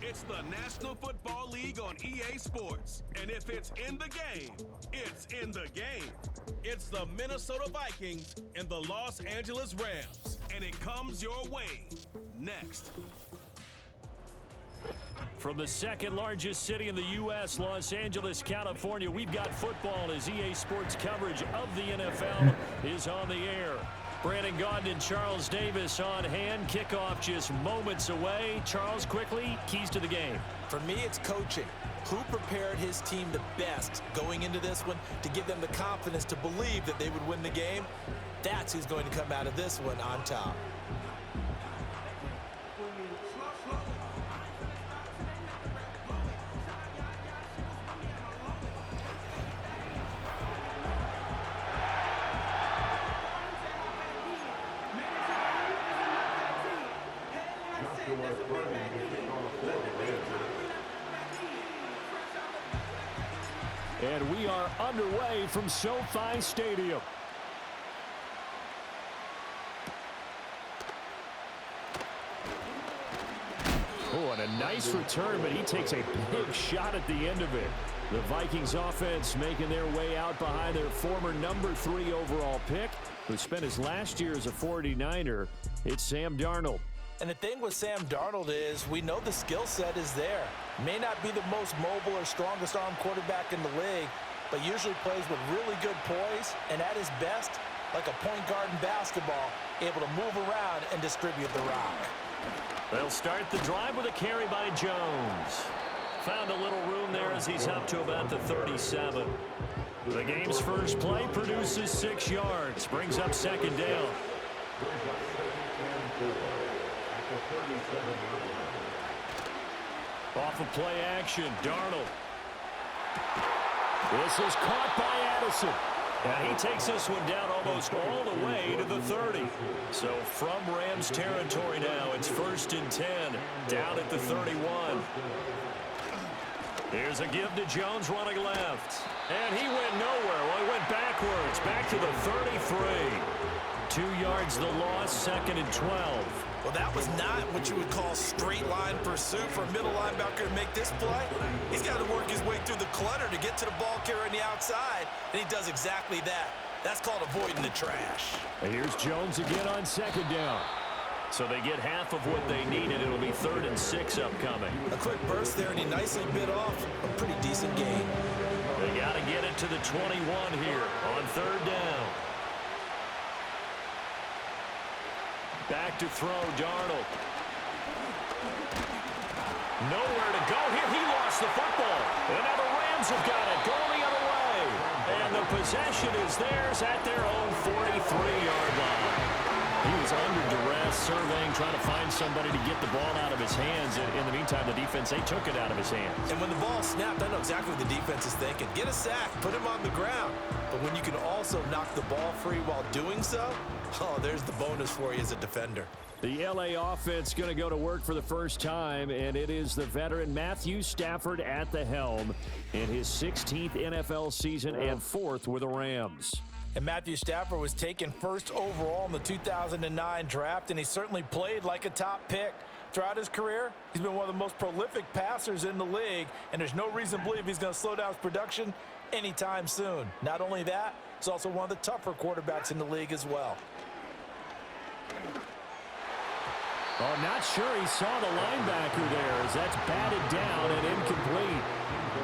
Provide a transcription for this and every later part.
It's the National Football League on EA Sports. And if it's in the game, it's in the game. It's the Minnesota Vikings and the Los Angeles Rams. And it comes your way next. From the second largest city in the U.S., Los Angeles, California, we've got football as EA Sports coverage of the NFL is on the air. Brandon Gaudin and Charles Davis on hand. Kickoff just moments away. Charles, quickly, keys to the game. For me, it's coaching. Who prepared his team the best going into this one to give them the confidence to believe that they would win the game? That's who's going to come out of this one on top. And we are underway from SoFi Stadium. Oh, and a nice return, but he takes a big shot at the end of it. The Vikings offense making their way out behind their former number 3 overall pick, who spent his last year as a 49er. It's Sam Darnold. And the thing with Sam Darnold is we know the skill set is there. May not be the most mobile or strongest arm quarterback in the league, but usually plays with really good poise and at his best, like a point guard in basketball, able to move around and distribute the rock. They'll start the drive with a carry by Jones. Found a little room there as he's up to about the 37. The game's first play produces 6 yards, brings up second down. Off of play action, Darnold. This is caught by Addison. And he takes this one down almost all the way to the 30. So from Rams territory now, it's 1st and 10, down at the 31. Here's a give to Jones running left. And he went nowhere. Well, he went backwards, back to the 33. 2 yards the loss, 2nd and 12. Well, that was not what you would call straight line pursuit for a middle linebacker to make this play. He's got to work his way through the clutter to get to the ball carrier on the outside, and he does exactly that. That's called avoiding the trash. And here's Jones again on 2nd down. So they get half of what they needed. It'll be 3rd and 6 upcoming. A quick burst there, and he nicely bit off a pretty decent gain. They got to get it to the 21 here on 3rd down. Back to throw, Darnold. Nowhere to go here. He lost the football. And now the Rams have got it. Going the other way. And the possession is theirs at their own 43-yard line. He was under duress, surveying, trying to find somebody to get the ball out of his hands. In the meantime, the defense, they took it out of his hands. And when the ball snapped, I know exactly what the defense is thinking. Get a sack, put him on the ground. But when you can also knock the ball free while doing so, oh, there's the bonus for you as a defender. The LA offense going to go to work for the first time, and it is the veteran Matthew Stafford at the helm in his 16th NFL season and 4th with the Rams. And Matthew Stafford was taken 1st overall in the 2009 draft, and he certainly played like a top pick. Throughout his career, he's been one of the most prolific passers in the league, and there's no reason to believe he's going to slow down his production anytime soon. Not only that, he's also one of the tougher quarterbacks in the league as well. Oh, not sure he saw the linebacker there as that's batted down and incomplete.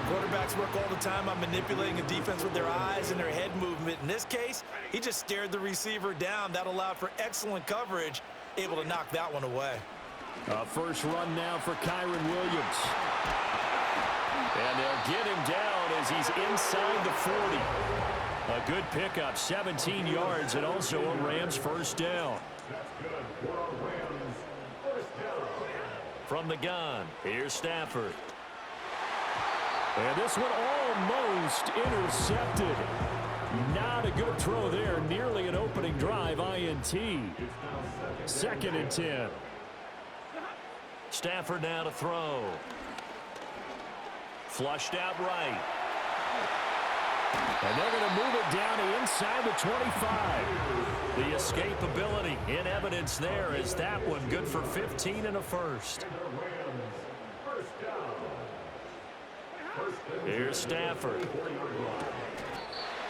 Quarterbacks work all the time on manipulating a defense with their eyes and their head movement. In this case, he just stared the receiver down. That allowed for excellent coverage, able to knock that one away. First run now for Kyron Williams. And they'll get him down as he's inside the 40. A good pickup, 17 yards, and also a Rams first down. From the gun, here's Stafford. And this one almost intercepted. Not a good throw there. Nearly an opening drive, INT. 2nd and 10. Stafford now to throw. Flushed out right. And they're going to move it down to inside the 25. The escapability in evidence there is that one good for 15 and a first. Here's Stafford.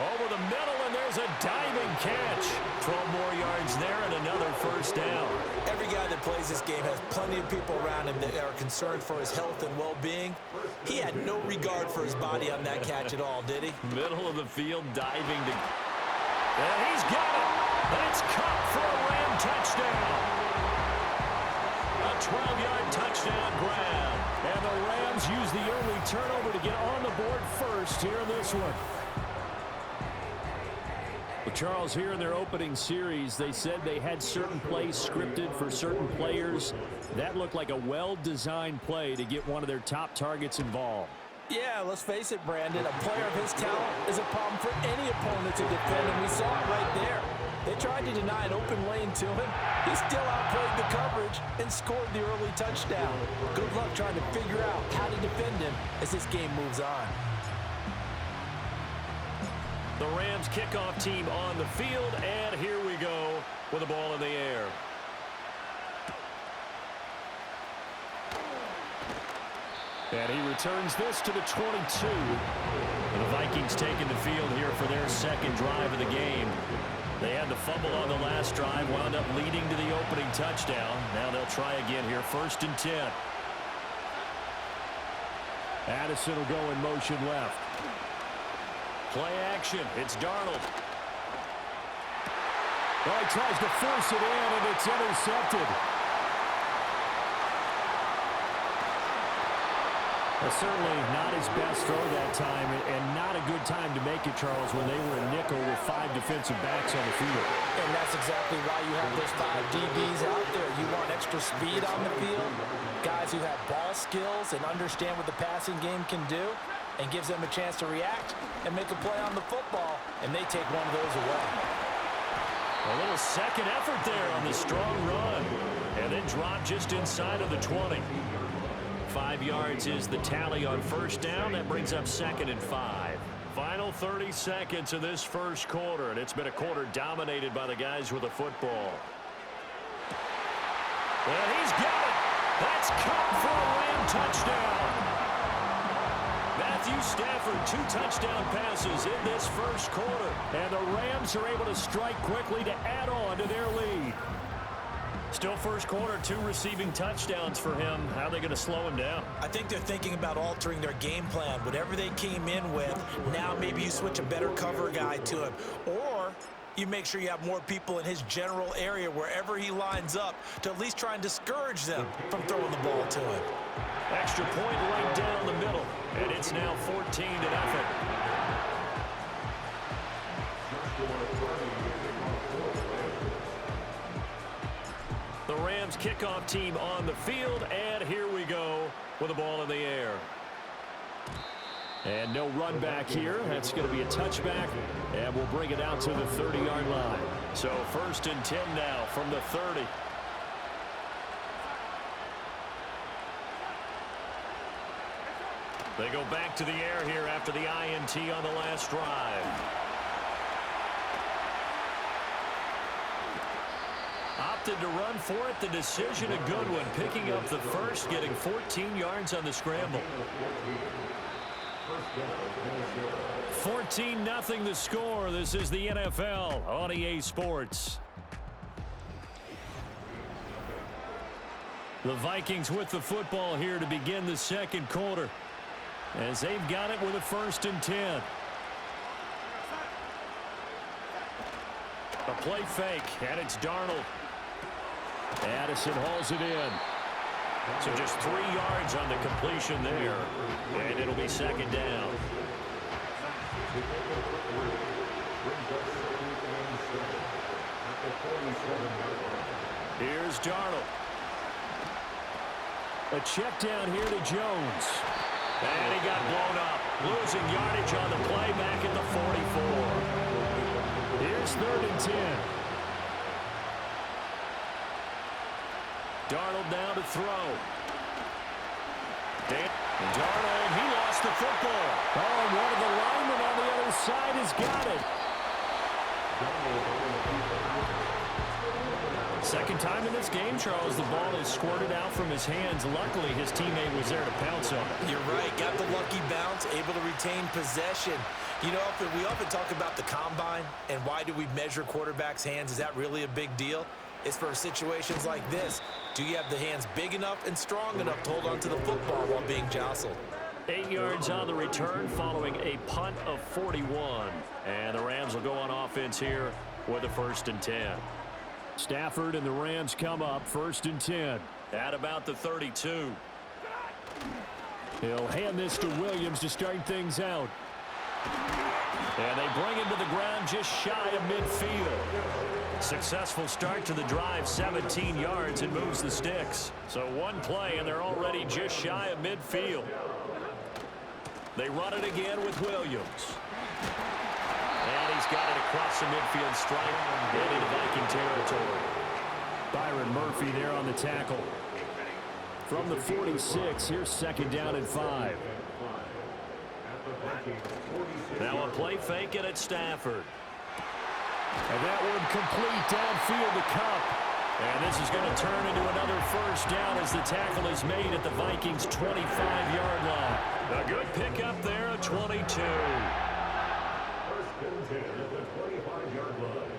Over the middle, and there's a diving catch. 12 more yards there and another first down. Every guy that plays this game has plenty of people around him that are concerned for his health and well-being. He had no regard for his body on that catch at all, did he? Middle of the field, diving to... And he's got it. That's caught for a Ram touchdown. A 12-yard touchdown grab. And the Rams use the early turnover to get on the board first here in this one. Well, Charles, here in their opening series, they said they had certain plays scripted for certain players. That looked like a well-designed play to get one of their top targets involved. Yeah, let's face it, Brandon. A player of his talent is a problem for any opponent to defend, and we saw it right there. They tried to deny an open lane to him. He still outplayed the coverage and scored the early touchdown. Good luck trying to figure out how to defend him as this game moves on. The Rams kickoff team on the field, and here we go with the ball in the air. And he returns this to the 22. And the Vikings taking the field here for their second drive of the game. They had the fumble on the last drive, wound up leading to the opening touchdown. Now they'll try again here, 1st and 10. Addison will go in motion left. Play action. It's Darnold. Well, he tries to force it in, and it's intercepted. Well, certainly not his best throw that time, and not a good time to make it, Charles, when they were in nickel with 5 defensive backs on the field. And that's exactly why you have those 5 DBs out there. You want extra speed on the field, guys who have ball skills and understand what the passing game can do, and gives them a chance to react and make a play on the football, and they take one of those away. A little second effort there on the strong run, and then drop just inside of the 20. 5 yards is the tally on first down. That brings up 2nd and 5. Final 30 seconds of this first quarter, and it's been a quarter dominated by the guys with the football. And he's got it. That's caught for a Ram touchdown. Matthew Stafford, 2 touchdown passes in this first quarter. And the Rams are able to strike quickly to add on to their lead. Still first quarter, 2 receiving touchdowns for him. How are they going to slow him down? I think they're thinking about altering their game plan. Whatever they came in with, now maybe you switch a better cover guy to him. Or you make sure you have more people in his general area wherever he lines up to at least try and discourage them from throwing the ball to him. Extra point right down the middle. And it's now 14-0. The Rams kickoff team on the field, and here we go with the ball in the air. And no run back here. That's going to be a touchback, and we'll bring it out to the 30-yard line. So 1st and 10 now from the 30. They go back to the air here after the INT on the last drive. Opted to run for it. The decision a good one. Picking up the first, getting 14 yards on the scramble. 14-0 the score. This is the NFL on EA Sports. The Vikings with the football here to begin the second quarter, as they've got it with a 1st and 10. A play fake, and it's Darnold. Addison hauls it in. So just 3 yards on the completion there, and it'll be 2nd down. Here's Darnold. A check down here to Jones. And he got blown up. Losing yardage on the play back at the 44. Here's 3rd and 10. Darnold down to throw. Darnold, he lost the football. Oh, and one of the linemen on the other side has got it. Second time in this game, Charles, the ball is squirted out from his hands. Luckily, his teammate was there to pounce on it. You're right. Got the lucky bounce, able to retain possession. You know, we often talk about the combine and why do we measure quarterbacks' hands. Is that really a big deal? It's for situations like this. Do you have the hands big enough and strong enough to hold on to the football while being jostled? 8 yards on the return following a punt of 41. And the Rams will go on offense here with a 1st and 10. Stafford and the Rams come up 1st and 10. At about the 32. He'll hand this to Williams to start things out. And they bring him to the ground just shy of midfield. Successful start to the drive, 17 yards, and moves the sticks. So one play, and they're already just shy of midfield. They run it again with Williams. And he's got it across the midfield stripe and into Viking territory. Byron Murphy there on the tackle. From the 46, here's 2nd down and 5. Now a play fake it at Stafford. And that one complete downfield to Kupp. And this is going to turn into another 1st down as the tackle is made at the Vikings' 25-yard line. A good pickup there at 22. 1st and 10 at the 25-yard line.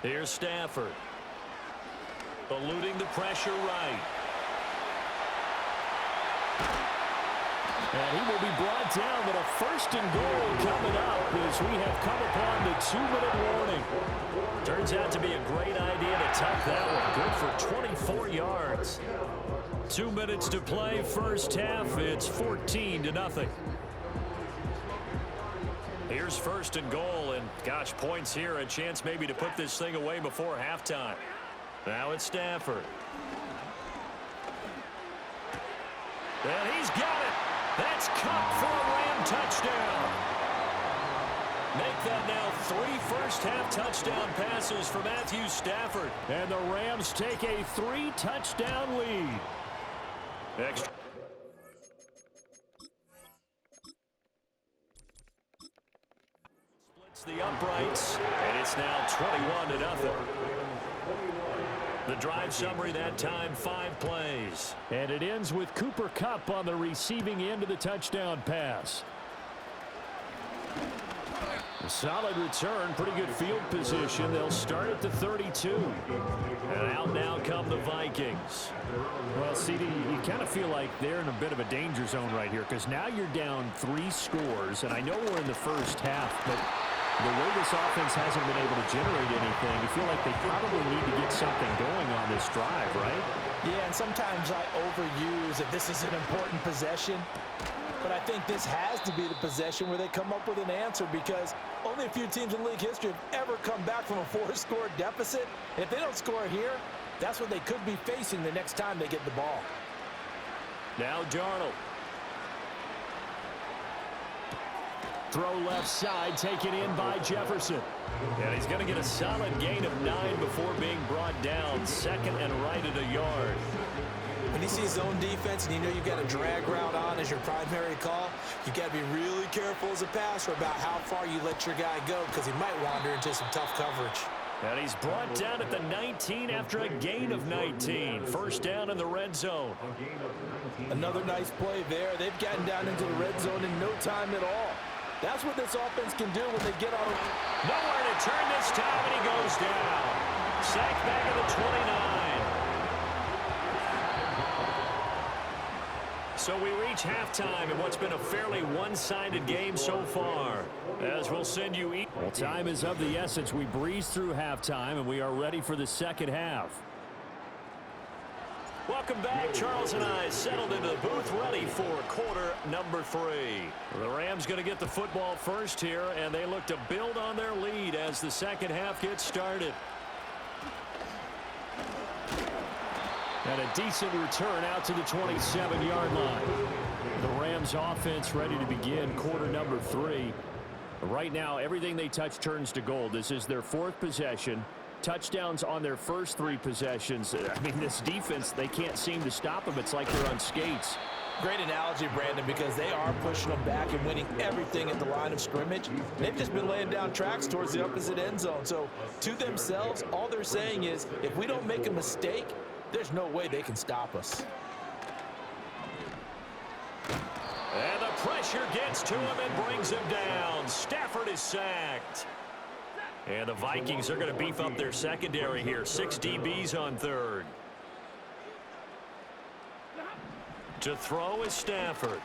Here's Stafford. Eluding the pressure right. And he will be brought down, but a 1st and goal coming up as we have come upon the 2-minute warning. Turns out to be a great idea to tuck that one. Good for 24 yards. 2 minutes to play, 1st half. It's 14-0. Here's 1st and goal, and gosh, points here, a chance maybe to put this thing away before halftime. Now it's Stafford. And he's got it. That's Kupp for a Ram touchdown. Make that now 3 first-half touchdown passes for Matthew Stafford. And the Rams take a 3-touchdown lead. Extra. Splits the uprights, and it's now 21-0. The drive summary that time, 5 plays. And it ends with Cooper Kupp on the receiving end of the touchdown pass. A solid return, pretty good field position. They'll start at the 32. And out now come the Vikings. Well, CD, you kind of feel like they're in a bit of a danger zone right here because now you're down 3 scores. And I know we're in the first half, but the way this offense hasn't been able to generate anything, you feel like they probably need to get something going on this drive, right? Yeah, and sometimes I overuse that this is an important possession. But I think this has to be the possession where they come up with an answer because only a few teams in league history have ever come back from a 4-score deficit. And if they don't score here, that's what they could be facing the next time they get the ball. Now Darnold. Throw left side, taken in by Jefferson. And he's going to get a solid gain of 9 before being brought down. 2nd and right at a yard. When you see zone defense and you know you've got a drag route on as your primary call, you got to be really careful as a passer about how far you let your guy go because he might wander into some tough coverage. And he's brought down at the 19 after a gain of 19. 1st down in the red zone. Another nice play there. They've gotten down into the red zone in no time at all. That's what this offense can do when they get on. Nowhere to turn this time, and he goes down. Sacked back at the 29. So we reach halftime in what's been a fairly one-sided game so far. As we'll send you... Well, time is of the essence. We breeze through halftime, and we are ready for the second half. Welcome back. Charles and I settled into the booth ready for quarter number 3. The Rams going to get the football first here, and they look to build on their lead as the second half gets started. And a decent return out to the 27-yard line. The Rams offense ready to begin quarter number 3. Right now, everything they touch turns to gold. This is their 4th possession. Touchdowns on their first 3 possessions. I mean, this defense, they can't seem to stop them. It's like they're on skates. Great analogy, Brandon, because they are pushing them back and winning everything at the line of scrimmage. They've just been laying down tracks towards the opposite end zone. So to themselves, all they're saying is, if we don't make a mistake, there's no way they can stop us. And the pressure gets to him and brings him down. Stafford is sacked. And the Vikings are going to beef up their secondary here. 6 DBs on third. To throw is Stafford.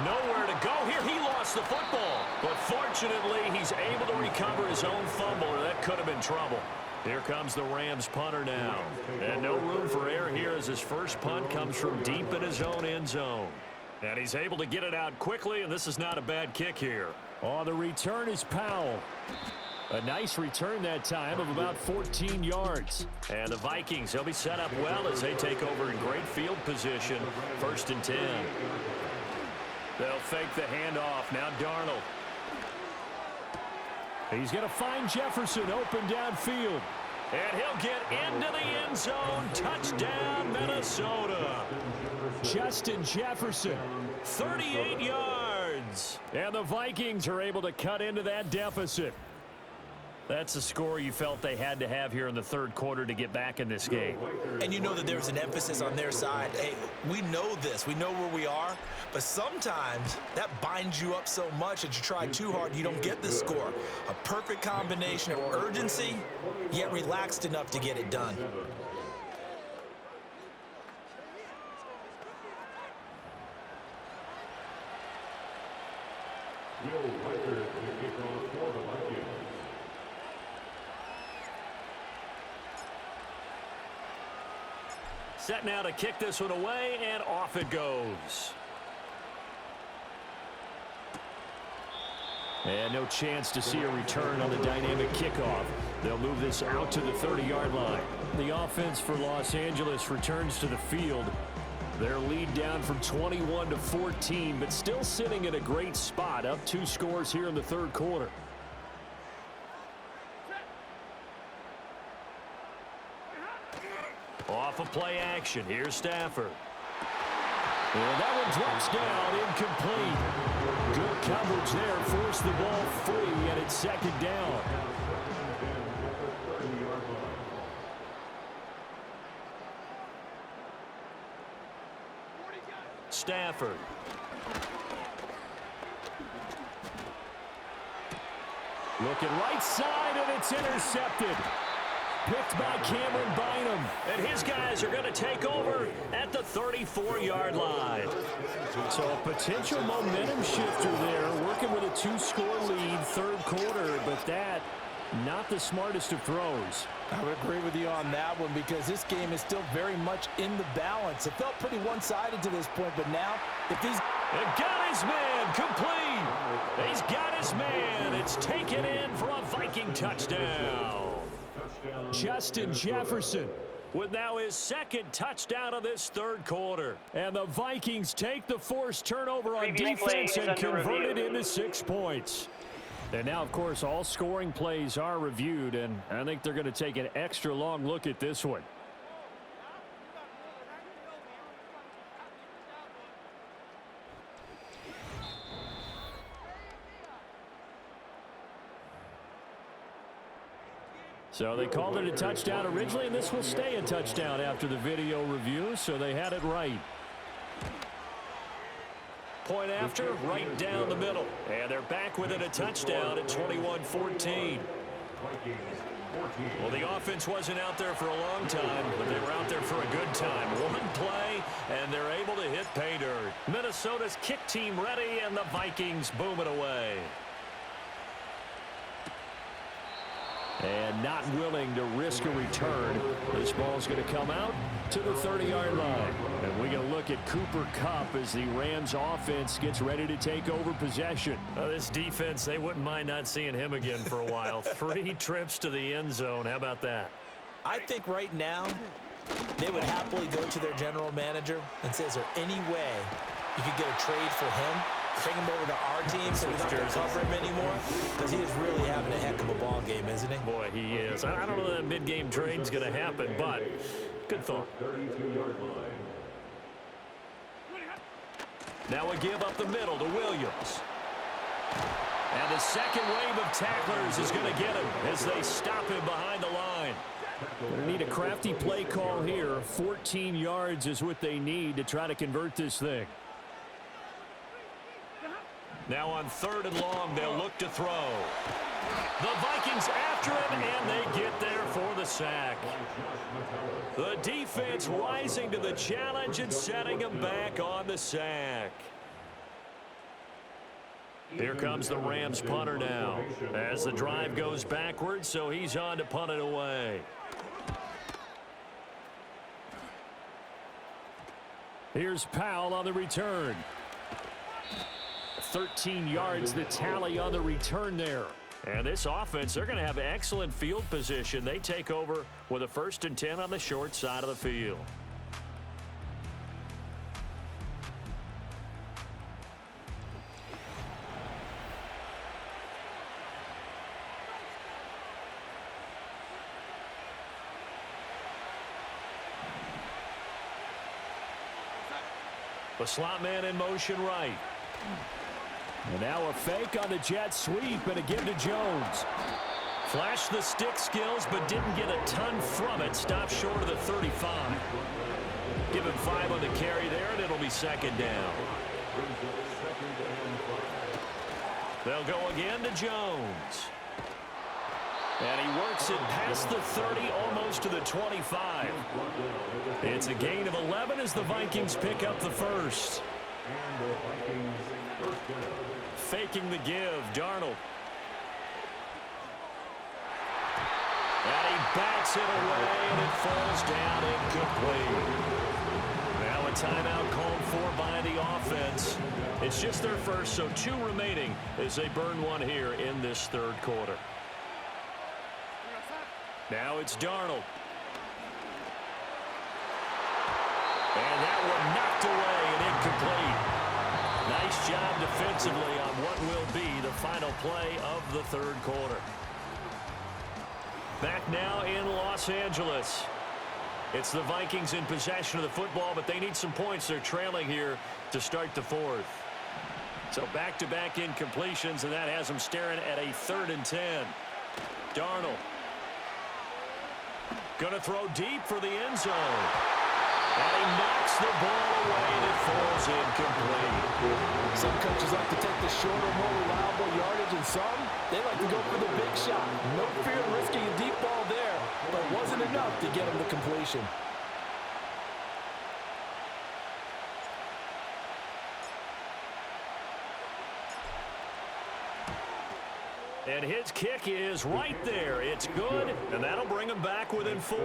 Nowhere to go here. He lost the football. But fortunately, he's able to recover his own fumble, or that could have been trouble. Here comes the Rams punter now. And no room for error here as his first punt comes from deep in his own end zone. And he's able to get it out quickly, and this is not a bad kick here. On the return is Powell. A nice return that time of about 14 yards. And the Vikings, they'll be set up well as they take over in great field position. 1st and 10. They'll fake the handoff. Now Darnold. He's going to find Jefferson open downfield. And he'll get into the end zone. Touchdown, Minnesota. Justin Jefferson, 38 yards. And the Vikings are able to cut into that deficit. That's a score you felt they had to have here in the third quarter to get back in this game. And you know that there's an emphasis on their side. Hey, we know this. We know where we are. But sometimes that binds you up so much that you try too hard, you don't get the score. A perfect combination of urgency, yet relaxed enough to get it done. Set now to kick this one away, and off it goes. And no chance to see a return on the dynamic kickoff. They'll move this out to the 30-yard line. The offense for Los Angeles returns to the field. Their lead down from 21 to 14, but still sitting in a great spot, up 2 scores here in the third quarter. Off of play action. Here's Stafford. And that one drops down, incomplete. Good coverage there. Forced the ball free, and it's 2nd down. Stafford. Looking right side, and it's intercepted. Picked by Cameron Bynum. And his guys are going to take over at the 34-yard line. So a potential momentum shifter there, working with a 2-score lead, third quarter, but that, not the smartest of throws. I would agree with you on that one because this game is still very much in the balance. It felt pretty one-sided to this point, but now, if these... And got his man, complete. He's got his man. It's taken in for a Viking touchdown. Justin Jefferson with now his 2nd touchdown of this third quarter. And the Vikings take the forced turnover on defense and convert it into 6 points. And now, of course, all scoring plays are reviewed, and I think they're going to take an extra long look at this one. So they called it a touchdown originally, and this will stay a touchdown after the video review, so they had it right. Point after, right down the middle. And they're back within a touchdown at 21-14. Well, the offense wasn't out there for a long time, but they were out there for a good time. One play, and they're able to hit pay dirt. Minnesota's kick team ready, and the Vikings boom it away. And not willing to risk a return. This ball's going to come out to the 30-yard line. And we're going to look at Cooper Kupp as the Rams offense gets ready to take over possession. This defense, they wouldn't mind not seeing him again for a while. 3 trips to the end zone. How about that? I think right now they would happily go to their general manager and say, is there any way you could get a trade for him? Bring him over to our team so we don't have to cover him anymore, because he is really having a heck of a ball game, isn't he? Boy, he is. I don't know that mid-game trade's going to happen, but good thought. Now a give up the middle to Williams. And the second wave of tacklers is going to get him as they stop him behind the line. Going to need a crafty play call here. 14 yards is what they need to try to convert this thing. Now on 3rd and long, they'll look to throw. The Vikings after him, and they get there for the sack. The defense rising to the challenge and setting him back on the sack. Here comes the Rams punter now as the drive goes backwards, so he's on to punt it away. Here's Powell on the return. 13 yards the tally on the return there. And this offense, they're going to have excellent field position. They take over with a 1st and 10 on the short side of the field. The slot man in motion right. And now a fake on the jet sweep and a give to Jones. Flashed the stick skills but didn't get a ton from it. Stopped short of the 35. Give him 5 on the carry there, and it'll be 2nd down. They'll go again to Jones. And he works it past the 30, almost to the 25. It's a gain of 11 as the Vikings pick up the first. Faking the give, Darnold. And he bats it away, and it falls down incomplete. Now a timeout called for by the offense. It's just their first, so 2 remaining as they burn one here in this 3rd quarter. Now it's Darnold. And that one knocked away and incomplete. Nice job defensively on what will be the final play of the 3rd quarter. Back now in Los Angeles. It's the Vikings in possession of the football, but they need some points. They're trailing here to start the 4th. So back-to-back incompletions, and that has them staring at a 3rd and 10. Darnold. Going to throw deep for the end zone. And he knocks the ball away and it falls incomplete. Some coaches like to take the shorter, more reliable yardage, and some, they like to go for the big shot. No fear of risking a deep ball there, but it wasn't enough to get him the completion. And his kick is right there. It's good, and that'll bring him back within 4.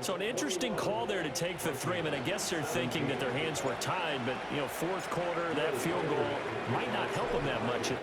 So an interesting call there to take the 3. I mean, I guess they're thinking that their hands were tied, but, you know, 4th quarter, that field goal might not help them that much. Yeah,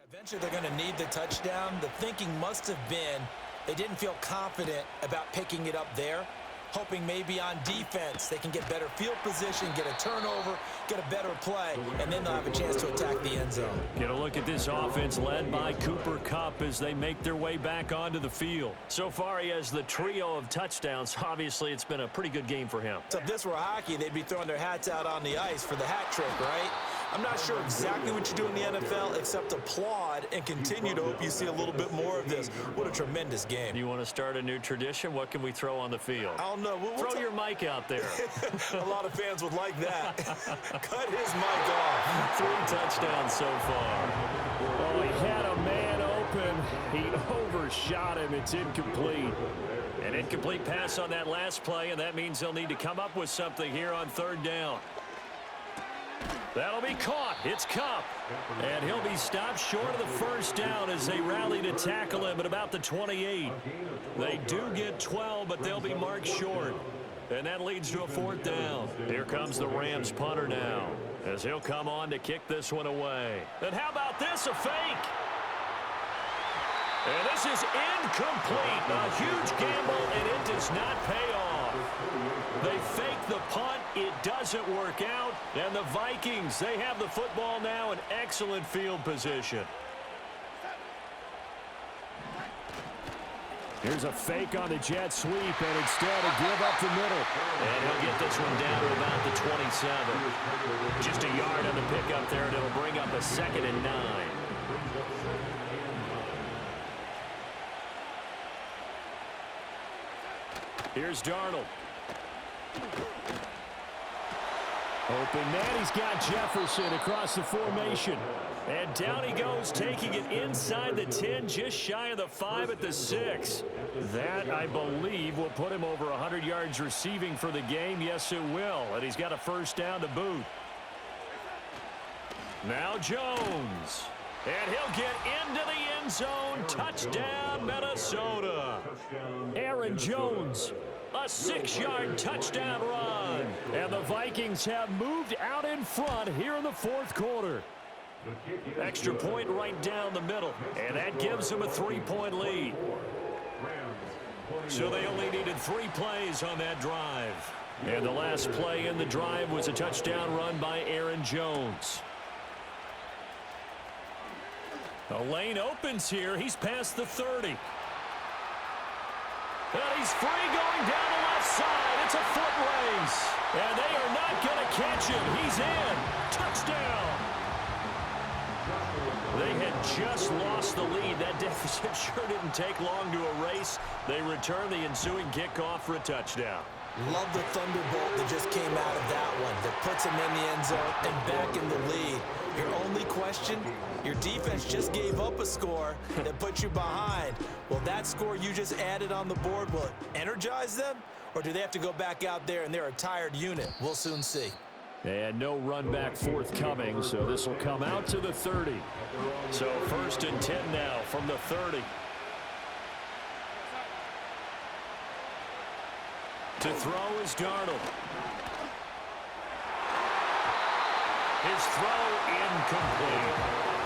eventually they're going to need the touchdown. The thinking must have been they didn't feel confident about picking it up there, hoping maybe on defense they can get better field position, get a turnover, get a better play, and then they'll have a chance to attack the end zone. Get a look at this offense led by Cooper Kupp as they make their way back onto the field. So far, he has the trio of touchdowns. Obviously, it's been a pretty good game for him. So if this were hockey, they'd be throwing their hats out on the ice for the hat trick, right? I'm not sure exactly what you do in the NFL except applaud and continue to hope you see a little bit more of this. What a tremendous game. You want to start a new tradition? What can we throw on the field? I don't know. Throw your mic out there. A lot of fans would like that. Cut his mic off. 3 touchdowns so far. Oh, he had a man open. He overshot him. It's incomplete. An incomplete pass on that last play, and that means they'll need to come up with something here on 3rd down. That'll be caught. It's Kupp. And he'll be stopped short of the 1st down as they rally to tackle him at about the 28. They do get 12, but they'll be marked short. And that leads to a 4th down. Here comes the Rams punter now as he'll come on to kick this one away. And how about this? A fake. And this is incomplete. A huge gamble, and it does not pay off. They fake the punt. It doesn't work out. And the Vikings, they have the football now in excellent field position. Here's a fake on the jet sweep, and instead a give up the middle. And he'll get this one down to about the 27. Just a yard on the pickup there, and it'll bring up a 2nd and 9. Here's Darnold. Open man, he's got Jefferson across the formation. And down he goes, taking it inside the 10, just shy of the 5 at the 6. That, I believe, will put him over 100 yards receiving for the game. Yes, it will. And he's got a first down to boot. Now Jones. And he'll get into the end zone. Touchdown, Minnesota. Aaron Jones. A 6-yard touchdown run. And the Vikings have moved out in front here in the 4th quarter. Extra point right down the middle. And that gives them a 3-point lead. So they only needed 3 plays on that drive. And the last play in the drive was a touchdown run by Aaron Jones. The lane opens here. He's past the 30. And he's free going down the left side. It's a foot race. And they are not going to catch him. He's in. Touchdown. They had just lost the lead. That deficit sure didn't take long to erase. They return the ensuing kickoff for a touchdown. Love the thunderbolt that just came out of that one that puts him in the end zone and back in the lead. Your only question, your defense just gave up a score that put you behind. Will that score you just added on the board, will it energize them? Or do they have to go back out there and they're a tired unit? We'll soon see. And no run back forthcoming, so this will come out to the 30. So 1st and 10 now from the 30. To throw is Darnold. His throw incomplete.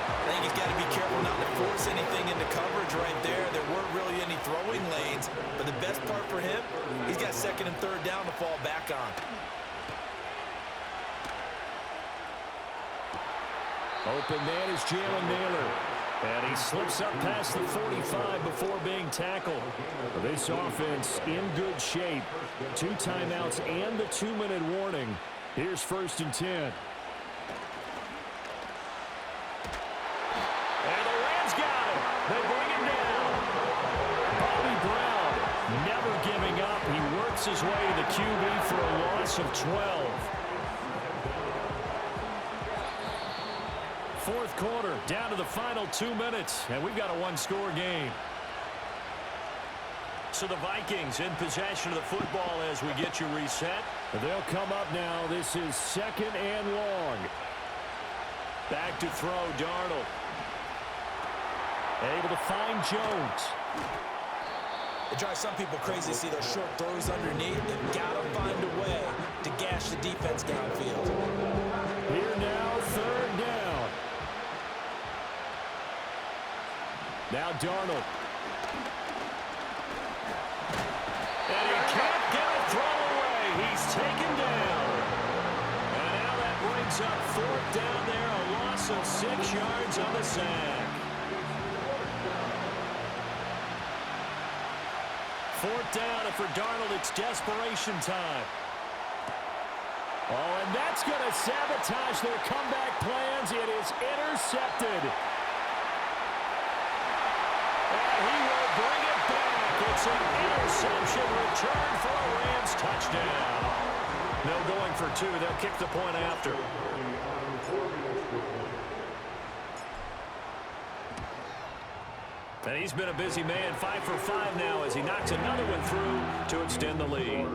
I think he's got to be careful not to force anything into coverage right there. There weren't really any throwing lanes, but the best part for him, he's got 2nd and 3rd down to fall back on. Open man is Jalen Naylor. And he slips up past the 45 before being tackled. This offense in good shape. 2 timeouts and the 2-minute warning. Here's 1st and 10. And the Rams got him. They bring him down. Bobby Brown never giving up. He works his way to the QB for a loss of 12. 4th quarter, down to the final 2 minutes, and we've got a 1-score game. So the Vikings in possession of the football as we get you reset. They'll come up now. This is 2nd and long. Back to throw, Darnold. Able to find Jones. It drives some people crazy to see those short throws underneath. They've got to find a way to gash the defense downfield. Here now, 3rd down. Now Darnold. And he can't get a throw away. He's taken down. And now that brings up 4th down there. A loss of 6 yards on the sack. 4th down, and for Darnold, it's desperation time. Oh, and that's going to sabotage their comeback plans. It is intercepted. And he will bring it back. It's an interception return for a Rams touchdown. No going for 2. They'll kick the point after. And he's been a busy man, 5 for 5 now as he knocks another one through to extend the lead.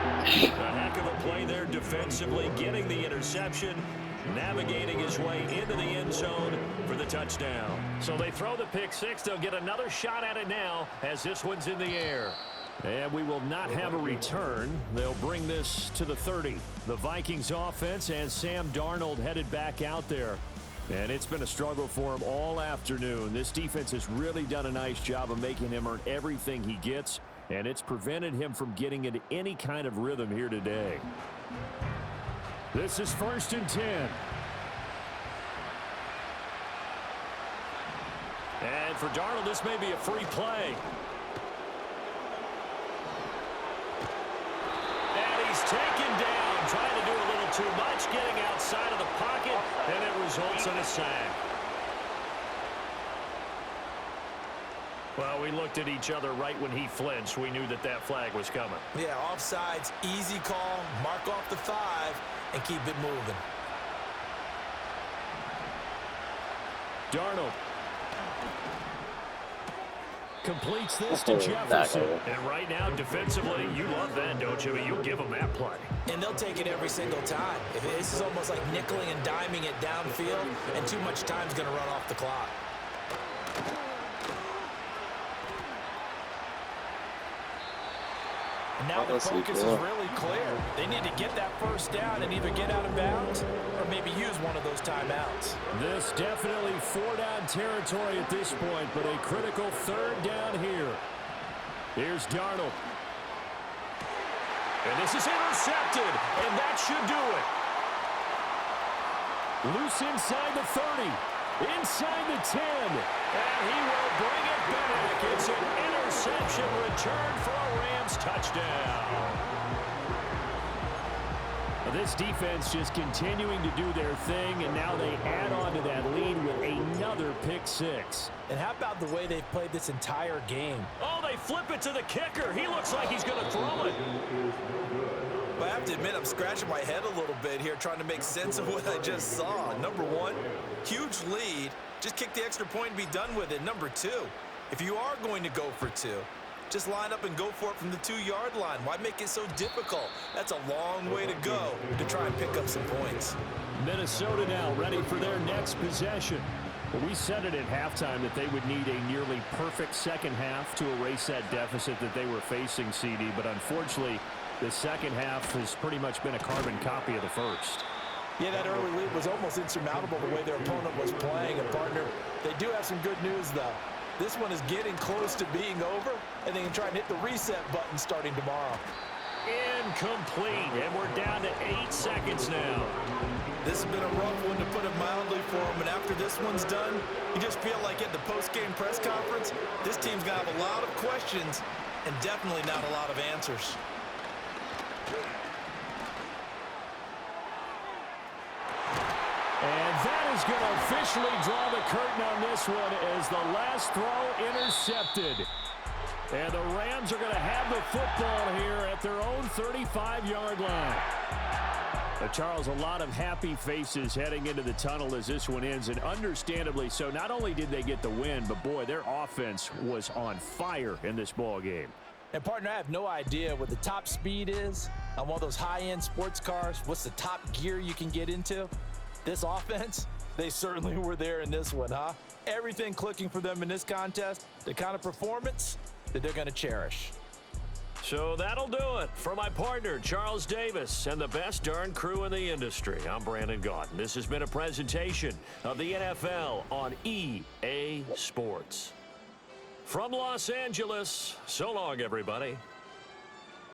A heck of a play there defensively, getting the interception, navigating his way into the end zone for the touchdown. So they throw the pick 6. They'll get another shot at it now as this one's in the air. And we will not have a return. They'll bring this to the 30. The Vikings offense and Sam Darnold headed back out there. And it's been a struggle for him all afternoon. This defense has really done a nice job of making him earn everything he gets. And it's prevented him from getting into any kind of rhythm here today. This is 1st and 10. And for Darnold, this may be a free play. And he's taken down, trying to do a little too much, getting outside of the pocket, and it results in a sack. Well, we looked at each other right when he flinched. We knew that that flag was coming. Yeah, offsides, easy call, mark off the 5, and keep it moving. Darnold completes this to Jefferson. And right now, defensively, you love that, don't you? But you'll give them that play. And they'll take it every single time. This is almost like nickeling and diming it downfield, and too much time's going to run off the clock. And now the focus is really clear. They need to get that first down and either get out of bounds or maybe use one of those timeouts. This definitely 4-down territory at this point, but a critical 3rd down here. Here's Darnold. And this is intercepted, and that should do it. Loose inside the 30, inside the 10, and he will bring it back. It's an interception return for a Rams touchdown. This defense just continuing to do their thing, and now they add on to that lead with another pick 6. And how about the way they've played this entire game? Oh, they flip it to the kicker. He looks like he's going to throw it. But I have to admit, I'm scratching my head a little bit here trying to make sense of what I just saw. Number 1, huge lead. Just kick the extra point and be done with it. Number 2, if you are going to go for 2, just line up and go for it from the 2-yard line. Why make it so difficult? That's a long way to go to try and pick up some points. Minnesota now ready for their next possession. Well, we said it at halftime that they would need a nearly perfect second half to erase that deficit that they were facing, CD. But unfortunately, the second half has pretty much been a carbon copy of the first. Yeah, that early lead was almost insurmountable the way their opponent was playing. And, partner, they do have some good news, though. This one is getting close to being over, and they can try and hit the reset button starting tomorrow. Incomplete, and we're down to 8 seconds now. This has been a rough one, to put it mildly, for them. And after this one's done, you just feel like at the post-game press conference, this team's going to have a lot of questions and definitely not a lot of answers. And that is going to officially draw the curtain on this one as the last throw intercepted. And the Rams are going to have the football here at their own 35-yard line. Charles, a lot of happy faces heading into the tunnel as this one ends, and understandably so. Not only did they get the win, but, boy, their offense was on fire in this ball game. And, partner, I have no idea what the top speed is on one of those high-end sports cars. What's the top gear you can get into? This offense, they certainly were there in this one, huh? Everything clicking for them in this contest, the kind of performance that they're going to cherish. So that'll do it for my partner, Charles Davis, and the best darn crew in the industry. I'm Brandon Gaudin. This has been a presentation of the NFL on EA Sports. From Los Angeles, so long, everybody.